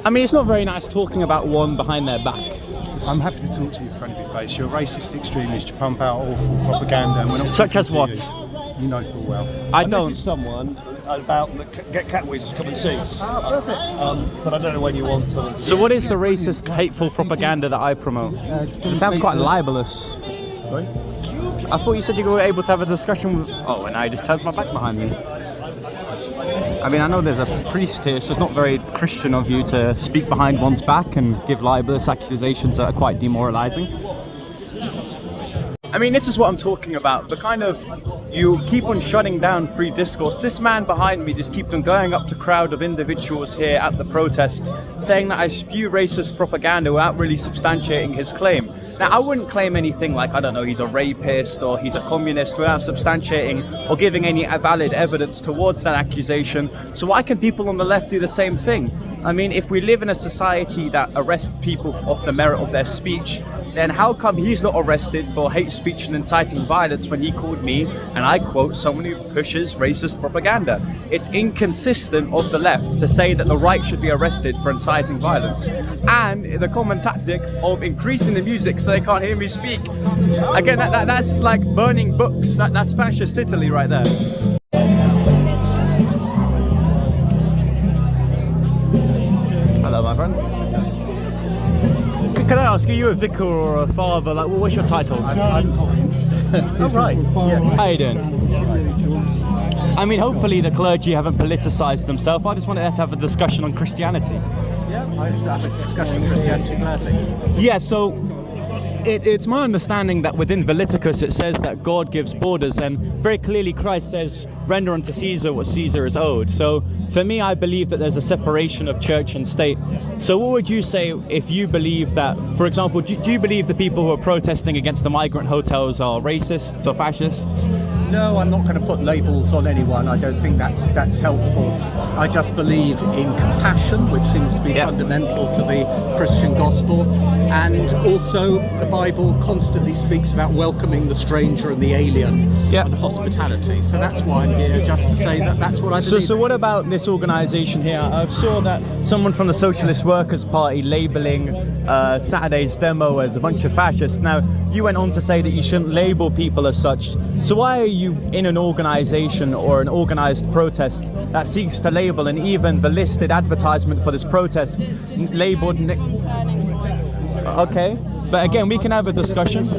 I mean, it's not very nice talking about one behind their back. I'm happy to talk to you in front of your face. You're a racist extremist. You pump out awful propaganda. And we're not Such as what? You know full well. I don't. Message someone about get Catwiz to come and see us. Perfect. But I don't know when you want something. So what is the racist, hateful propaganda that I promote? It sounds quite libelous. Right? I thought you said you were able to have a discussion with... Oh, and now he just turns my back behind me. I mean, I know there's a priest here, so it's not very Christian of you to speak behind one's back and give libelous accusations that are quite demoralizing. I mean, this is what I'm talking about. The kind of, you keep on shutting down free discourse. This man behind me just keeps on going up to a crowd of individuals here at the protest, saying that I spew racist propaganda without really substantiating his claim. Now, I wouldn't claim anything like, I don't know, he's a rapist or he's a communist without substantiating or giving any valid evidence towards that accusation. So why can people on the left do the same thing? I mean, if we live in a society that arrests people off the merit of their speech, then how come he's not arrested for hate speech and inciting violence when he called me, and I quote, someone who pushes racist propaganda? It's inconsistent of the left to say that the right should be arrested for inciting violence, and the common tactic of increasing the music so they can't hear me speak. Again, that's like burning books. That's fascist Italy right there. Hello, my friend. Can I ask, are you a vicar or a father? Like, what's your title? Oh, right. Yeah. How you doing? I mean, hopefully the clergy haven't politicised themselves. I just wanted to have a discussion on Christianity. Yeah, I'd have a discussion on Christianity gladly. Yeah, so it's my understanding that within Leviticus it says that God gives borders, and very clearly Christ says, render unto Caesar what Caesar is owed. So for me, I believe that there's a separation of church and state. So what would you say if you believe that, for example, do you believe the people who are protesting against the migrant hotels are racists or fascists? No, I'm not going to put labels on anyone. I don't think that's helpful. I just believe in compassion, which seems to be fundamental to the Christian gospel. And also the Bible constantly speaks about welcoming the stranger and the alien and hospitality. So that's why I'm here, just to say that that's what I believe. So what about this organisation here? I saw that someone from the Socialist Workers' Party labelling Saturday's demo as a bunch of fascists. Now, you went on to say that you shouldn't label people as such. So why are you in an organisation or an organised protest that seeks to label, and even the listed advertisement for this protest labelled... Okay, but again, we can have a discussion.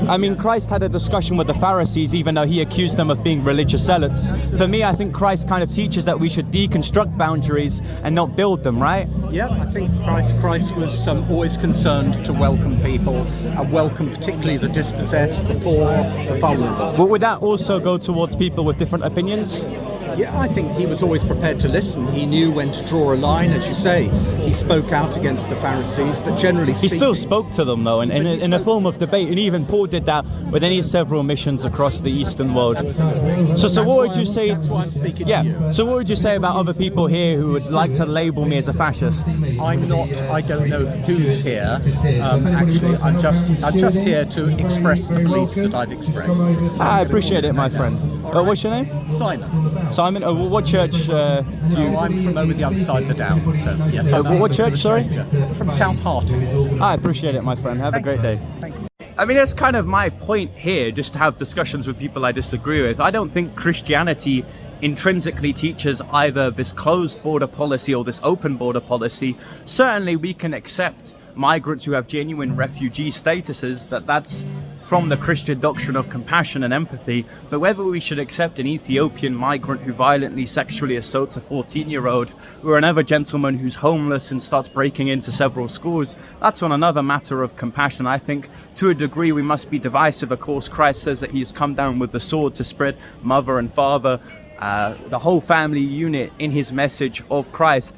I mean, Christ had a discussion with the Pharisees, even though he accused them of being religious zealots. For me, I think Christ kind of teaches that we should deconstruct boundaries and not build them, right? Yeah, I think Christ was always concerned to welcome people, and welcome particularly the dispossessed, the poor, the vulnerable. But would that also go towards people with different opinions? Yeah, I think he was always prepared to listen. He knew when to draw a line, as you say. He spoke out against the Pharisees, but generally speaking... He still spoke to them, though, in a form of debate, and even Paul did that with any several missions across the Eastern world. So what would you say... That's why I'm speaking to you. So what would you say about other people here who would like to label me as a fascist? I don't know who's here. Actually, I'm just here to express the beliefs that I've expressed. I appreciate it, my friend. What's your name? Simon. What church do you... I'm from over the other side of the down. So, yes, what church, sorry? From South Harting. I appreciate it, my friend. Have a great day. Thank you. I mean, that's kind of my point here, just to have discussions with people I disagree with. I don't think Christianity intrinsically teaches either this closed border policy or this open border policy. Certainly we can accept migrants who have genuine refugee statuses, that's from the Christian doctrine of compassion and empathy. But whether we should accept an Ethiopian migrant who violently sexually assaults a 14-year-old, or another gentleman who's homeless and starts breaking into several schools, that's on another matter of compassion. I think to a degree we must be divisive. Of course, Christ says that he's come down with the sword to spread mother and father, the whole family unit in his message of Christ.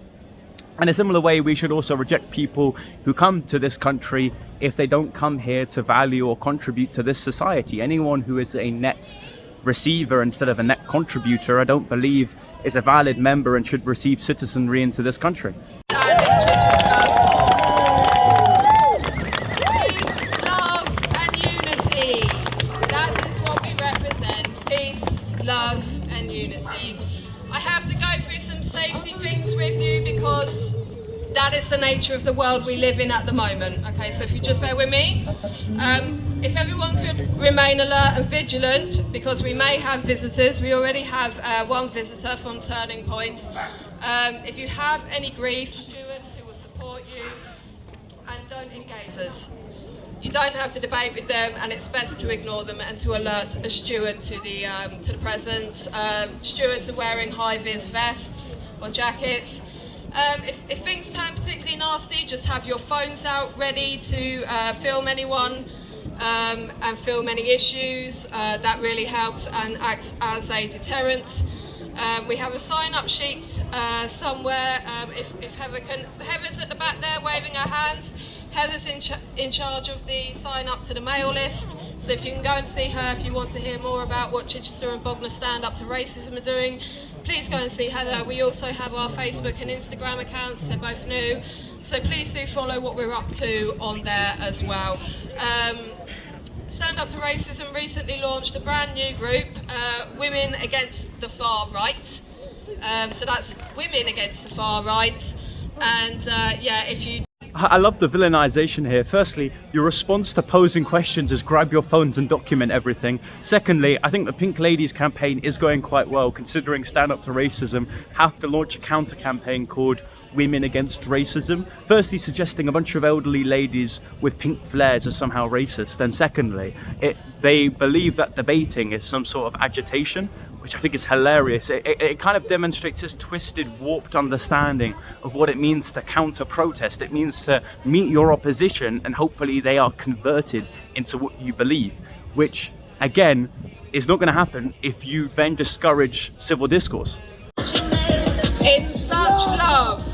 In a similar way, we should also reject people who come to this country if they don't come here to value or contribute to this society. Anyone who is a net receiver instead of a net contributor, I don't believe is a valid member and should receive citizenry into this country. Love and unity. That is what we represent. Peace, love and unity. I have to go through some safety things with you because that is the nature of the world we live in at the moment. Okay, so if you just bear with me. If everyone could remain alert and vigilant, because we may have visitors. We already have one visitor from Turning Point. If you have any grief, stewards who will support you, and don't engage us. You don't have to debate with them, and it's best to ignore them and to alert a steward to the presence. Stewards are wearing high-vis vests or jackets. If things turn particularly nasty, just have your phones out ready to film anyone and film any issues. That really helps and acts as a deterrent. We have a sign-up sheet somewhere. If Heather's at the back there waving her hands. Heather's in charge of the sign up to the mail list, so if you can go and see her if you want to hear more about what Chichester and Bognor Stand Up to Racism are doing, please go and see Heather. We also have our Facebook and Instagram accounts, they're both new, so please do follow what we're up to on there as well. Stand Up to Racism recently launched a brand new group, Women Against the Far Right. So that's Women Against the Far Right, and yeah, if you I love the villainization here. Firstly, your response to posing questions is grab your phones and document everything. Secondly, I think the Pink Ladies campaign is going quite well, considering Stand Up to Racism have to launch a counter campaign called Women Against Racism. Firstly, suggesting a bunch of elderly ladies with pink flares are somehow racist. And secondly, they believe that debating is some sort of agitation, which I think is hilarious. It kind of demonstrates this twisted, warped understanding of what it means to counter-protest. It means to meet your opposition and hopefully they are converted into what you believe, which, again, is not going to happen if you then discourage civil discourse. in such love.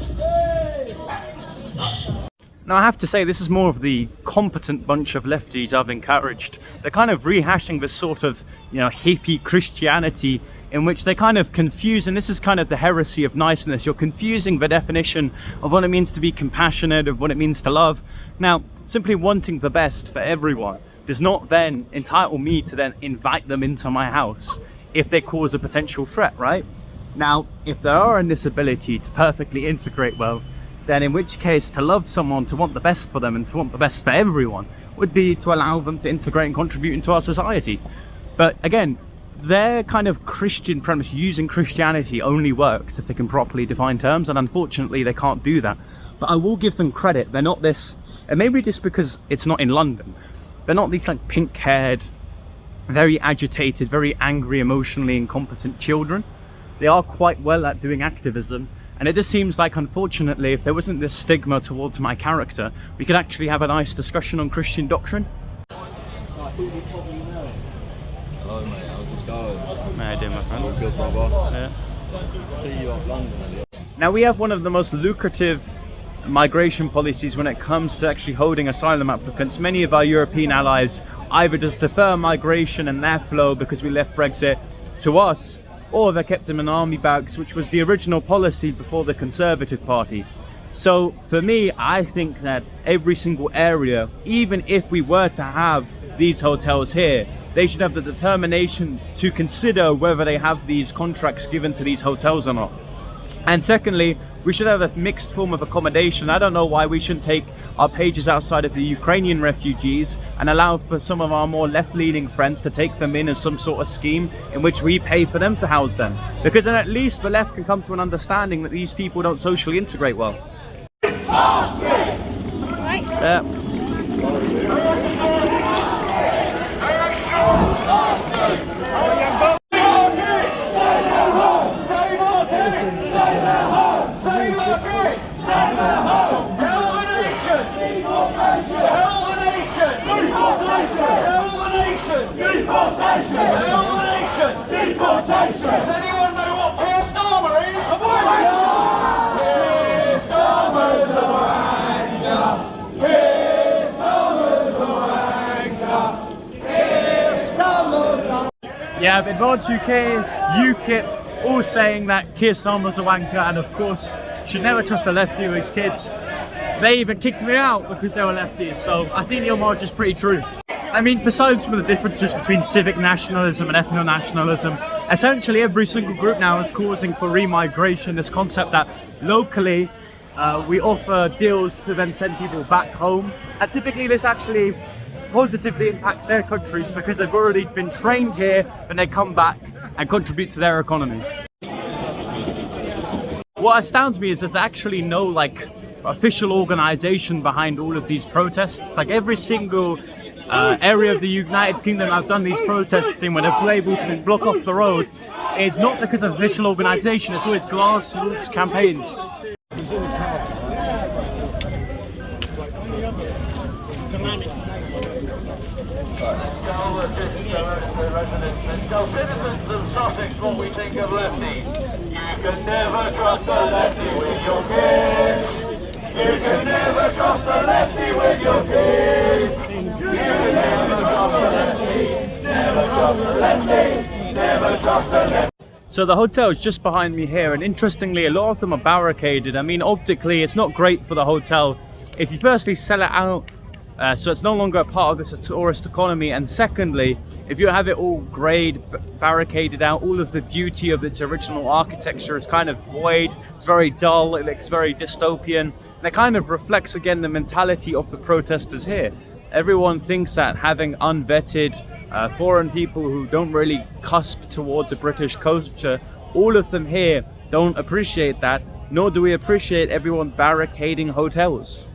Now, I have to say, this is more of the competent bunch of lefties I've encouraged. They're kind of rehashing this sort of, hippie Christianity in which they kind of confuse, and this is kind of the heresy of niceness. You're confusing the definition of what it means to be compassionate, of what it means to love. Now, simply wanting the best for everyone does not then entitle me to then invite them into my house if they cause a potential threat, right? Now, if they are in this ability to perfectly integrate well, then in which case to love someone, to want the best for them and to want the best for everyone would be to allow them to integrate and contribute into our society. But again, their kind of Christian premise, using Christianity, only works if they can properly define terms, and unfortunately they can't do that. But I will give them credit, they're not this, and maybe just because it's not in London, they're not these like pink-haired, very agitated, very angry, emotionally incompetent children. They are quite well at doing activism. And it just seems like, unfortunately, if there wasn't this stigma towards my character, we could actually have a nice discussion on Christian doctrine. So I thought you probably know it. Hello mate, how's it going? How you doing, my friend? All good, brother. Yeah. See you up London. Now, we have one of the most lucrative migration policies when it comes to actually holding asylum applicants. Many of our European allies either just defer migration and their flow because we left Brexit to us, or they kept them in army barracks, which was the original policy before the Conservative Party. So for me, I think that every single area, even if we were to have these hotels here, they should have the determination to consider whether they have these contracts given to these hotels or not. And secondly, we should have a mixed form of accommodation. I don't know why we shouldn't take our pages outside of the Ukrainian refugees and allow for some of our more left-leaning friends to take them in as some sort of scheme in which we pay for them to house them. Because then at least the left can come to an understanding that these people don't socially integrate well. Yeah. Deportation! Does anyone know what Keir Starmer is? Keir Starmer's a wanker! Keir Starmer's a wanker! Keir Starmer's a... Yeah, Advance UK, UKIP, all saying that Keir Starmer's a wanker, and of course, should never trust a lefty with kids. They even kicked me out because they were lefties, so I think your march is pretty true. I mean, besides some of the differences between civic nationalism and ethno-nationalism, essentially every single group now is causing for remigration, this concept that locally We offer deals to then send people back home, and typically this actually positively impacts their countries because they've already been trained here and they come back and contribute to their economy. What astounds me is there's actually no like official organization behind all of these protests. Like every single area of the United Kingdom I've done these protests in, when they're able to block off the road, it's not because of official organization, it's always grassroots campaigns. Let's tell citizens of Sussex what we think of lefties. You can never trust a lefty with your kids. You can never trust a lefty with your kids. You can never trust a lefty. Never trust a lefty. Never trust a lefty. So the hotel is just behind me here, and interestingly, a lot of them are barricaded. I mean, optically, it's not great for the hotel. If you firstly sell it out, so it's no longer a part of the tourist economy, and secondly, if you have it all greyed, barricaded out, all of the beauty of its original architecture is kind of void. It's very dull, it looks very dystopian, and it kind of reflects again the mentality of the protesters here. Everyone thinks that having unvetted foreign people who don't really cusp towards a British culture, all of them here don't appreciate that, nor do we appreciate everyone barricading hotels.